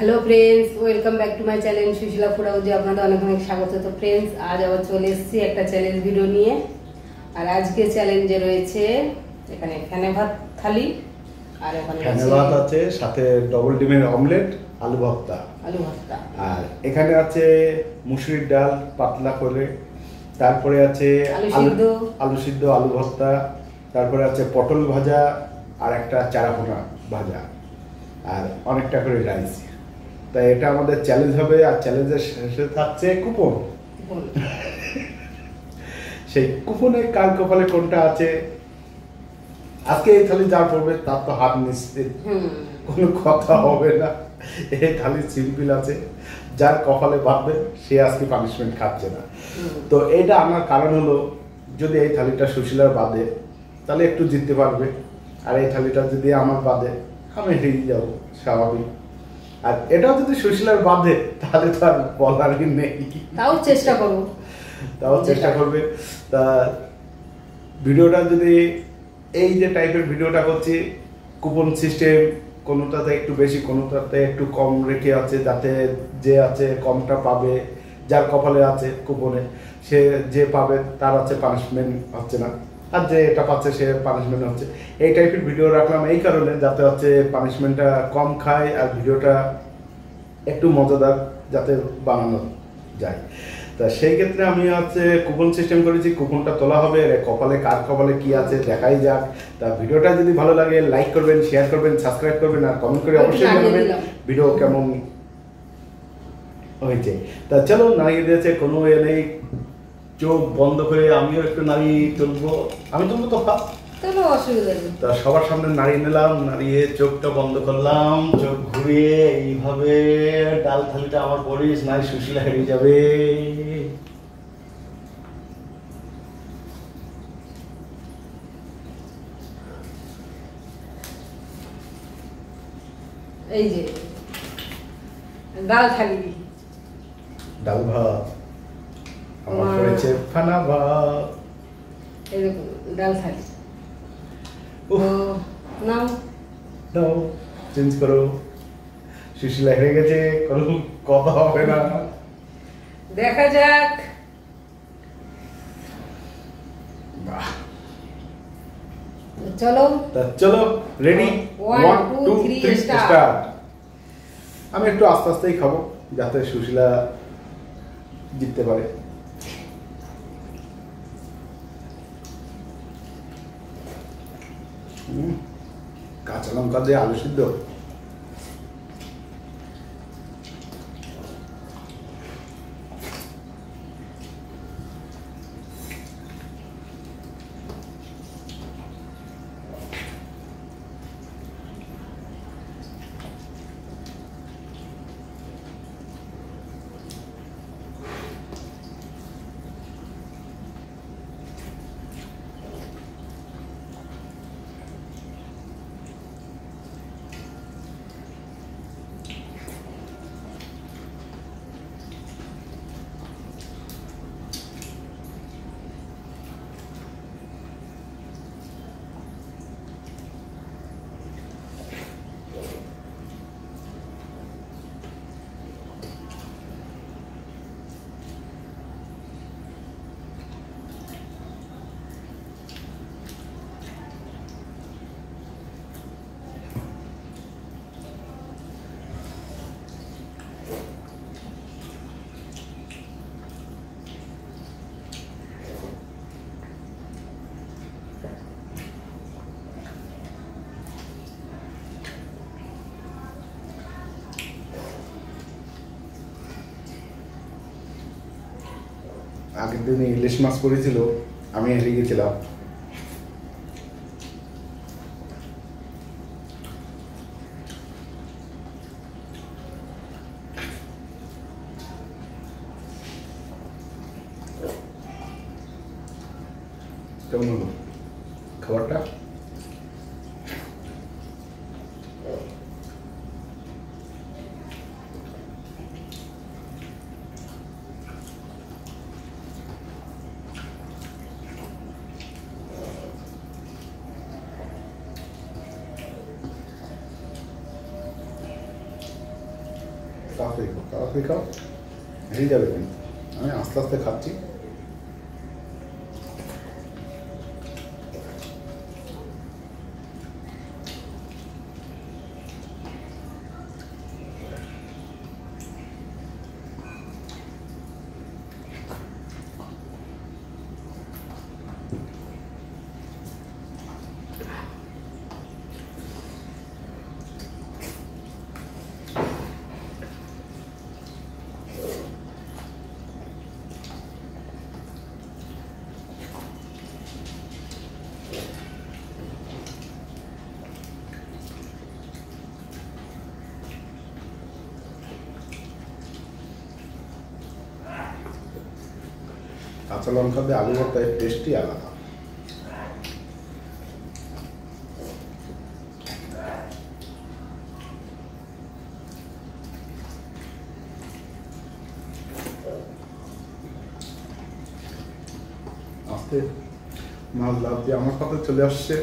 Hello friends, welcome back to my channel Sushila food হাউসে আপনাদের অনেক অনেক স্বাগত। তো ফ্রেন্ডস, আজ আবার চলে এসেছি একটা চ্যালেঞ্জ ভিডিও নিয়ে। আর আজকে চ্যালেঞ্জে রয়েছে এখানে ফেনে ভাত থালি, আর ওখানে ফেনে ভাত আছে, সাথে ডবল ডিমের অমলেট, আলু ভর্তা। আর এখানে আছে মুসুরির ডাল পাতলা করে, তারপরে আছে আলু সিদ্ধ, আলু ভর্তা, তারপরে আছে পটল ভাজা আর একটা চারাপোনা ভাজা, আর অনেকটা করে রাইস। তাই এটা আমাদের চ্যালেঞ্জ হবে। আর চ্যালেঞ্জের শেষে থাকছে কুপন। সেই কুপনে কার কপালে কোনটা আছে, আজকে এই থালি যা পড়বে তার তো হাত নিশ্চিত, কোনো কথা হবে না। এই থালি সিম্পল আছে, যার কপালে বাঁধবে সে আজকে পানিশমেন্ট খাচ্ছে না। তো এটা আমার কারণ হলো, যদি এই থালিটা সুশীলার বাদে তাহলে একটু জিততে পারবে, আর এই থালিটা যদি আমার বাদে আমি হেরে যাবো, স্বাভাবিক। আর এটাও যদি সুশীলার বাঁধে তাহলে তো আর বলারই নেই, তাও চেষ্টা করবে। তা ভিডিওটা যদি এই যে টাইপের ভিডিওটা করছি, কুপন সিস্টেম, কোনোটাতে একটু বেশি কোনোটাতে একটু কম রেখে আছে, যাতে যে আছে কমটা পাবে, যার কপালে আছে কুপনে সে যে পাবে তার আছে পানিশমেন্ট হচ্ছে না, আর যে এটা পাচ্ছে সে পানিশমেন্ট হচ্ছে। এই টাইপের ভিডিও রাখলাম এই কারণে, যাতে হচ্ছে পানিশমেন্টটা কম খায় আর ভিডিওটা একটু মজাদার যাতে বানানো যায়। তা সেই ক্ষেত্রে আমি হচ্ছে কুপন সিস্টেম করেছি, কুপনটা তোলা হবে, কপালে কার কপালে কি আছে দেখাই যাক। তা ভিডিওটা যদি ভালো লাগে লাইক করবেন, শেয়ার করবেন, সাবস্ক্রাইব করবেন, আর কমেন্ট করে অবশ্যই জানাবেন ভিডিও কেমন হয়েছে। তা চলো, নাড়িয়ে দিয়েছে, কোনো এ নেই, চোখ বন্ধ করে আমিও একটু নাড়িয়ে তুলবো। আমি তুলবো তো ফার্স্ট, তা সবার সামনে নাড়িয়ে নিলাম, নাড়িয়ে চোখটা বন্ধ করলাম, চোখ ঘুরিয়ে এইভাবে ডাল থালিটা আমার পরিস নাই সুশীলা হেরে যাবে। এই যে ডাল থালি, ডাল ভাত আমার পড়েছে ফানা ভাত, এরকম ডাল থালি। নাও দাও, চেঞ্জ করো। সুশীলা হেরে গেছে, কোনো কথা হবে না, দেখা যাক। চলো রেডি, 1 2 3 স্টার্ট। আমি একটু আস্তে আস্তেই খাবো যাতে সুশীলা জিততে পারে। কাঁচা লঙ্কা দিয়ে আলু সিদ্ধ, আগের দিনে ইলিশ মাছ করেছিল, আমি হেরে গেছিলাম। কেমন হলো খাবারটা? তাড়াতাড়ি খাও, হয়ে যাবে কিন্তু। আমি আস্তে আস্তে খাচ্ছি। কাঁচা লঙ্কা দিয়ে আলু ভর্তা এর টেস্টই আলাদা। আস্তে মাছ লাভ দিয়ে আমার পাতে চলে আসছে,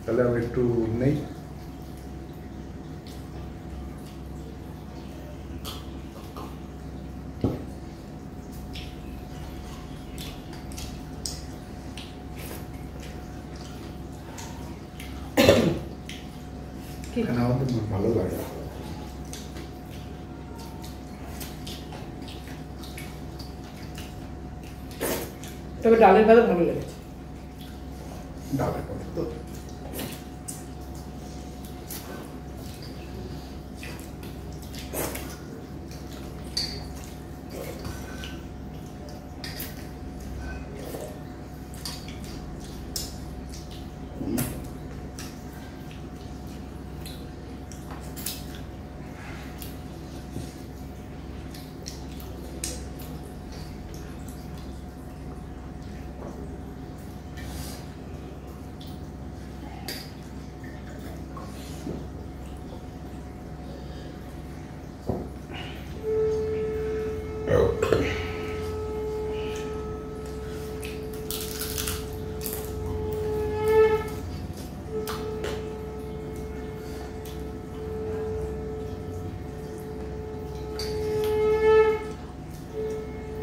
তাহলে আমি একটু নেই। এখানে আমাদের ভালো লাগে। তবে ডালের ভালো ভালো লেগেছে। ডালের কথা তো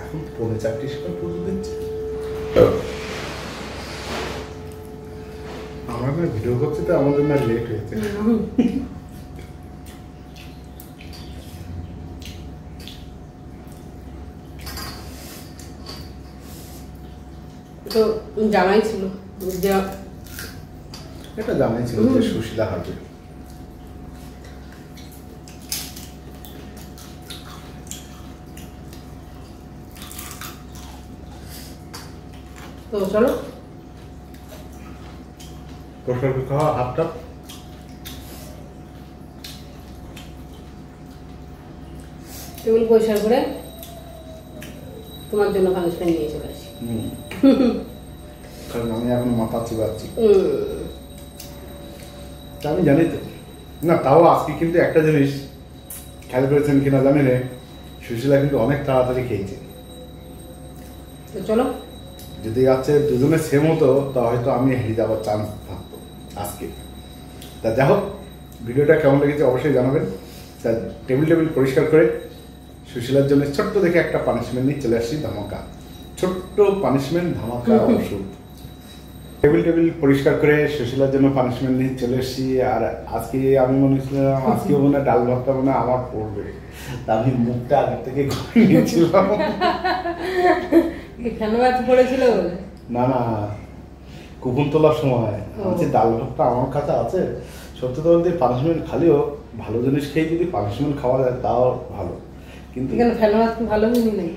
এখন 4:30 সময় পুজো দিচ্ছে। আমার না ভিডিও করছে তো আমাদের না লেট হয়েছে। তো জানাই ছিল যে এটা জানাই ছিল যে সুশীলা হারবে। তো চলো পরিষ্কার করে খাওয়া হাতটা। টেবিল পরিষ্কার করে তোমার জন্য পানিশমেন্ট নিয়ে চলে আসি। কারণ আমি এখন মাথা চিবাচ্ছি। আমি জানি তো না, তাও আজকে কিন্তু একটা জিনিস খেয়াল করেছেন কিনা জানি না, সুশীলা কিন্তু অনেক তাড়াতাড়ি খেয়েছে। তো চলো, যদি আছে দুজনে সেম হতো তা হয়তো আমি হেরে যাওয়ার চান্স থাকতো আজকে। তা যাই হোক, ভিডিওটা কেমন লেগেছে অবশ্যই জানাবেন। তা টেবিল পরিষ্কার করে সুশীলার জন্য ছোট্ট দেখে একটা পানিশমেন্ট নিয়ে চলে আসছি, ধামাকা। ছোট্ট পানিশমেন্ট, ধামাকা ওষুধ। টেবিল পরিষ্কার করে সুশীলার জন্য পানিশমেন্ট নিয়ে চলে এসেছি। আর আজকে আমি মনে হচ্ছিলাম আজকে মনে হয় ডাল ভাতটা মনে হয় আমার পড়বে, তা আমি মুখটা আগে থেকে ঘুরে নিয়েছিলাম। কেন বাদ পড়েছিল বলে? না না, কুপন তোলার সময় বলছি ডাল ভাতটা আমার কাছে আছে। সত্যি তো বলতে পানিশমেন্ট খালিও ভালো জিনিস খেয়ে যদি পানিশমেন্ট খাওয়া যায় তাও ভালো, কিন্তু এখানে ফেনা ভাত ভালো হয়নি নাই।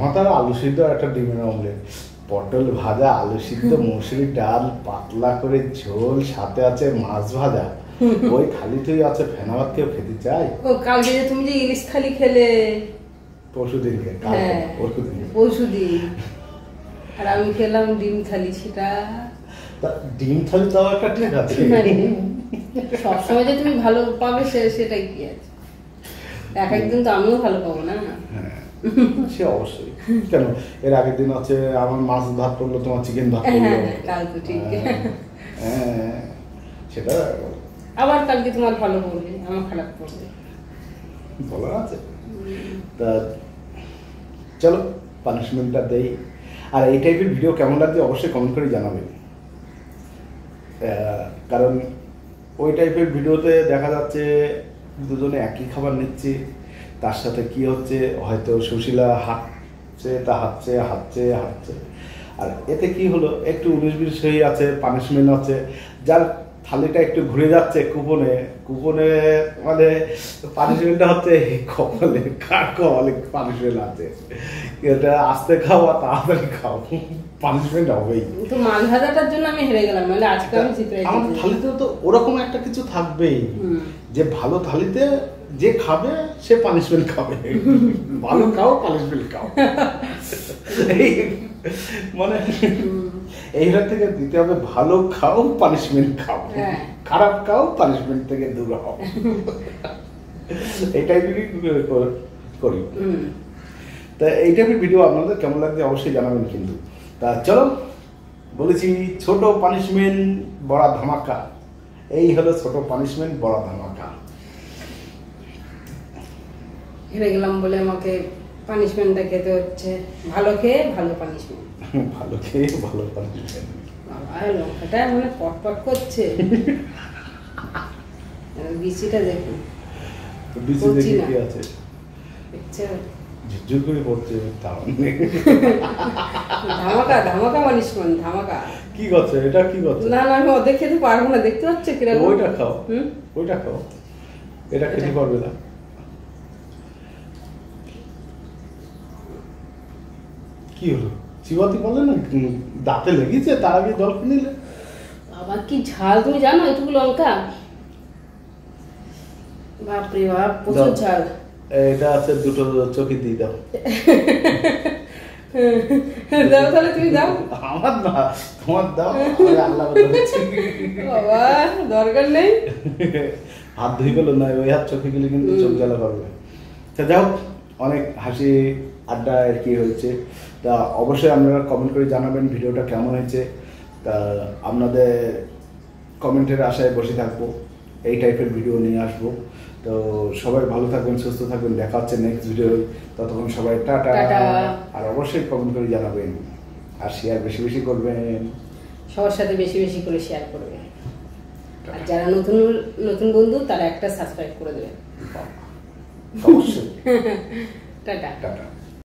মাথার আলু সিদ্ধ আর একটা ডিমের অমলেট, পটল ভাজা, আলু সিদ্ধ, মসুরি ডাল, পাতলা করে ঝোল, সাথে আছে মাছ ভাজা, ওই খালিতেই আছে ফেনা ভাত। কেউ খেতে চায়? ও কালকে যে তুমি যে ইলিশ থালি খেলে পরশুদিনকে, পরশুদিন, আর আমি খেলাম ডিম থালি। সেটা ডিম থালি তাও একটা ঠিক আছে। সবসময় যে তুমি ভালো পাবে সেটাই কি আছে, এক একদিন তো আমিও ভালো পাবো না। হ্যাঁ সে অবশ্যই। কেন, এর আগের দিন আছে আমার মাছ ভাত পড়লো, তোমার চিকেন ভাত পড়লো। কাল তো ঠিক। হ্যাঁ সেটা আবার কালকে তোমার ভালো পড়বে, আমার খারাপ পড়বে, বলার আছে। তা চলো পানিশমেন্টটা দেই। আর এই টাইপের ভিডিও কেমন লাগছে অবশ্যই কমেন্ট করে জানাবেন। কারণ ওই টাইপের ভিডিওতে দেখা যাচ্ছে দুজনে একই খাবার নিচ্ছি, তার সাথে কি হচ্ছে হয়তো সুশীলা হাঁটছে, তা হাঁটছে হাঁটছে হাঁটছে, আর এতে কি হলো একটু 19-20 হয়ে আছে, পানিশমেন্ট হচ্ছে, যার থালিটা একটু ঘুরে যাচ্ছে কুপনে কুপনে, মানে পানিশমেন্টটা হচ্ছে কপালে, কার কপালে পানিশমেন্ট আছে, এটা আস্তে খাও আর তাড়াতাড়ি খাও, পানিশমেন্ট হবেই। তো মাছ ভাজাটার জন্য আমি হেরে গেলাম, মানে আজকে আমি জিতে গেছি। আমার থালিতেও তো ওরকম একটা কিছু থাকবেই, যে ভালো থালিতে যে খাবে সে পানিশমেন্ট খাবে, ভালো খাও পানিশমেন্ট খাও, মানে এইটার থেকে দিতে হবে ভালো খাও পানিশমেন্ট খাও, খারাপ খাও পানিশমেন্ট থেকে দূর হও, এই টাইপেরই করি। তা এই টাইপের ভিডিও আপনাদের কেমন লাগছে অবশ্যই জানাবেন কিন্তু। তা চলো, বলেছি ছোট পানিশমেন্ট বড় ধামাকা, এই হলো ছোট পানিশমেন্ট বড় ধামাকা। হেরে গেলাম বলে আমাকে পানিশমেন্টটা খেতে হচ্ছে, ভালো খেয়ে ভালো পানিশমেন্ট, ভালো খেয়ে ভালো পানিশমেন্ট। বাবা লঙ্কাটা মানে পটপট করছে, বিচিটা দেখুন, বিচি দেখি কি আছে, দেখছে ঝুরঝুর করে পড়ছে, ধামাকা ধামাকা পানিশমেন্ট ধামাকা। কি করছে এটা, কি করছে? না না আমি অর্ধেক খেতে পারবো না, দেখতে পাচ্ছ কিরকম। ওইটা খাও, ওইটা খাও, এটা খেতে পারবে না। কি হলো চিবাতি বলে না, দাঁতে লেগেছে, তার আগে জল নিলে। বাবা কি ঝাল, তুমি জানো এটুকু লঙ্কা, বাপরে বাপ প্রচুর ঝাল। এটা আছে দুটো চোখে দিয়ে দাও। দাও তাহলে, তুমি দাও। আমার না, তোমার দাও, আল্লাহ বাবা দরকার নেই, হাত ধুই গেল না, ওই হাত চোখে গেলে কিন্তু চোখ জ্বালা করবে। তা যাই হোক, অনেক হাসি আড্ডা আর কি হয়েছে। তা অবশ্যই আপনারা কমেন্ট করে জানাবেন ভিডিওটা কেমন হয়েছে। তা আপনাদের কমেন্টের আশায় বসে থাকবো, এই টাইপের ভিডিও নিয়ে আসবো। তো সবাই ভালো থাকবেন, সুস্থ থাকবেন, দেখা হচ্ছে নেক্সট ভিডিও। ততক্ষণ সবাই টাটা। আর অবশ্যই কমেন্ট করে জানাবেন, আর শেয়ার বেশি বেশি করবেন, সবার সাথে বেশি বেশি করে শেয়ার করবেন, আর যারা নতুন নতুন বন্ধু তারা একটা সাবস্ক্রাইব করে দেবেন অবশ্যই। টাটা। টাটা।